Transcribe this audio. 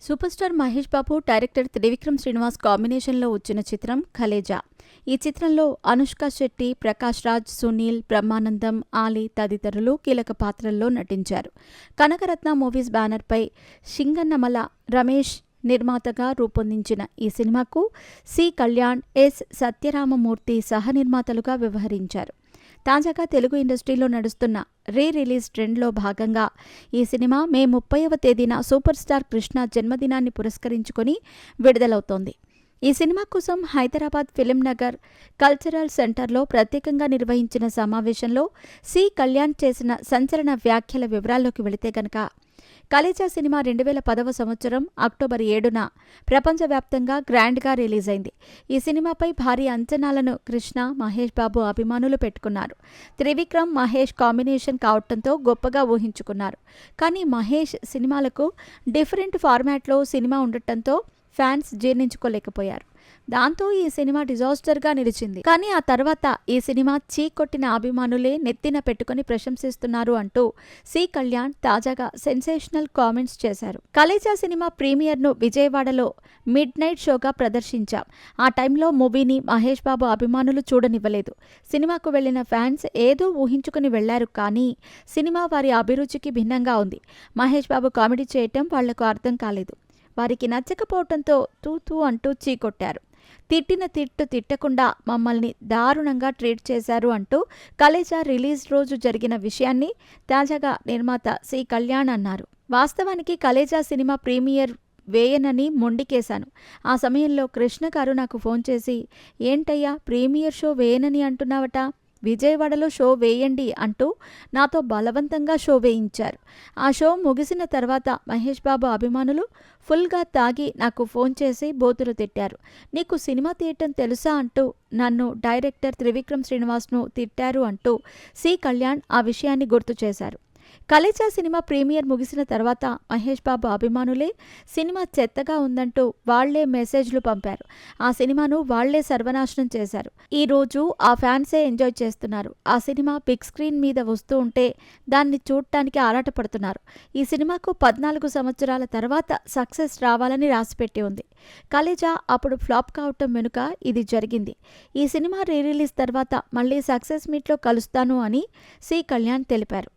Super star Mahesh Babu, director Trivikram Srinivas కాంబినేషన్లో వచ్చిన చిత్రం కలేజా. ఈ చిత్రంలో అనుష్క శెట్టి, ప్రకాష్ రాజ్, సునీల్, బ్రహ్మానందం, ఆలీ తదితరులు కీలక పాత్రల్లో నటించారు. కనకరత్న మూవీస్ బ్యానర్పై సింగన్నమల రమేష్ నిర్మాతగా రూపొందించిన ఈ సినిమాకు సి కళ్యాణ్, ఎస్ సత్యరామమూర్తి సహనిర్మాతలుగా వ్యవహరించారు. తాజాగా తెలుగు ఇండస్ట్రీలో నడుస్తున్న రిలీజ్ ట్రెండ్లో భాగంగా ఈ సినిమా మే 30వ తేదీన సూపర్ స్టార్ కృష్ణ జన్మదినాన్ని పురస్కరించుకొని విడుదలవుతోంది. ఈ సినిమా కోసం హైదరాబాద్ ఫిలిం నగర్ కల్చరల్ సెంటర్లో ప్రత్యేకంగా నిర్వహించిన సమావేశంలో సి కళ్యాణ్ చేసిన సంచలన వ్యాఖ్యల వివరాల్లోకి వెళితే గనక, కలేజా సినిమా 2010వ సంవత్సరం అక్టోబర్ 7న ప్రపంచవ్యాప్తంగా గ్రాండ్గా రిలీజ్ అయింది. ఈ సినిమాపై భారీ అంచనాలను కృష్ణ, మహేష్ బాబు అభిమానులు పెట్టుకున్నారు. త్రివిక్రమ్, మహేష్ కాంబినేషన్ కావడంతో గొప్పగా ఊహించుకున్నారు. కానీ మహేష్ సినిమాలకు డిఫరెంట్ ఫార్మాట్లో సినిమా ఉండటంతో ఫ్యాన్స్ జీర్ణించుకోలేకపోయారు. దాంతో ఈ సినిమా డిజాస్టర్గా నిలిచింది. కానీ ఆ తర్వాత ఈ సినిమా చీకొట్టిన అభిమానులే నెత్తిన పెట్టుకుని ప్రశంసిస్తున్నారు అంటూ సి కళ్యాణ్ తాజాగా సెన్సేషనల్ కామెంట్స్ చేశారు. కలేజా సినిమా ప్రీమియర్ను విజయవాడలో మిడ్ నైట్ షోగా ప్రదర్శించాం. ఆ టైంలో మూవీని మహేష్ బాబు అభిమానులు చూడనివ్వలేదు. సినిమాకు వెళ్లిన ఫ్యాన్స్ ఏదో ఊహించుకుని వెళ్లారు, కానీ సినిమా వారి అభిరుచికి భిన్నంగా ఉంది. మహేష్ బాబు కామెడీ చేయటం వాళ్లకు అర్థం కాలేదు. వారికి నచ్చకపోవడంతో తూ అంటూ చీకొట్టారు. తిట్టిన తిట్టు తిట్టకుండా మమ్మల్ని దారుణంగా ట్రీట్ చేశారు అంటూ కలేజా రిలీజ్ రోజు జరిగిన విషయాన్ని తాజాగా నిర్మాత సి కళ్యాణ్ అన్నారు. వాస్తవానికి కలేజా సినిమా ప్రీమియర్ వేయనని మొండికేశాను. ఆ సమయంలో కృష్ణ గారు నాకు ఫోన్ చేసి, ఏంటయ్యా ప్రీమియర్ షో వేయనని అంటున్నావట, విజయవాడలో షో వేయండి అంటూ నాతో బలవంతంగా షో వేయించారు. ఆ షో ముగిసిన తర్వాత మహేష్ బాబు అభిమానులు ఫుల్గా తాగి నాకు ఫోన్ చేసి బూతులు తిట్టారు. నీకు సినిమా తీయటం తెలుసా అంటూ నన్ను, డైరెక్టర్ త్రివిక్రమ్ శ్రీనివాస్ను తిట్టారు అంటూ సి కళ్యాణ్ ఆ విషయాన్ని గుర్తు చేశారు. కలేజా సినిమా ప్రీమియర్ ముగిసిన తర్వాత మహేష్ బాబు అభిమానులే సినిమా చెత్తగా ఉందంటూ వాళ్లే మెసేజ్లు పంపారు. ఆ సినిమాను వాళ్లే సర్వనాశనం చేశారు. ఈ రోజు ఆ ఫ్యాన్సే ఎంజాయ్ చేస్తున్నారు. ఆ సినిమా బిగ్ స్క్రీన్ మీద వస్తూ ఉంటే దాన్ని చూడటానికి ఆరాటపడుతున్నారు. ఈ సినిమాకు 14 సంవత్సరాల తర్వాత సక్సెస్ రావాలని రాసిపెట్టి ఉంది. కలేజా అప్పుడు ఫ్లాప్ కావటం వెనుక ఇది జరిగింది. ఈ సినిమా రిలీజ్ తర్వాత మళ్లీ సక్సెస్ మీట్లో కలుస్తాను అని సి కళ్యాణ్ తెలిపారు.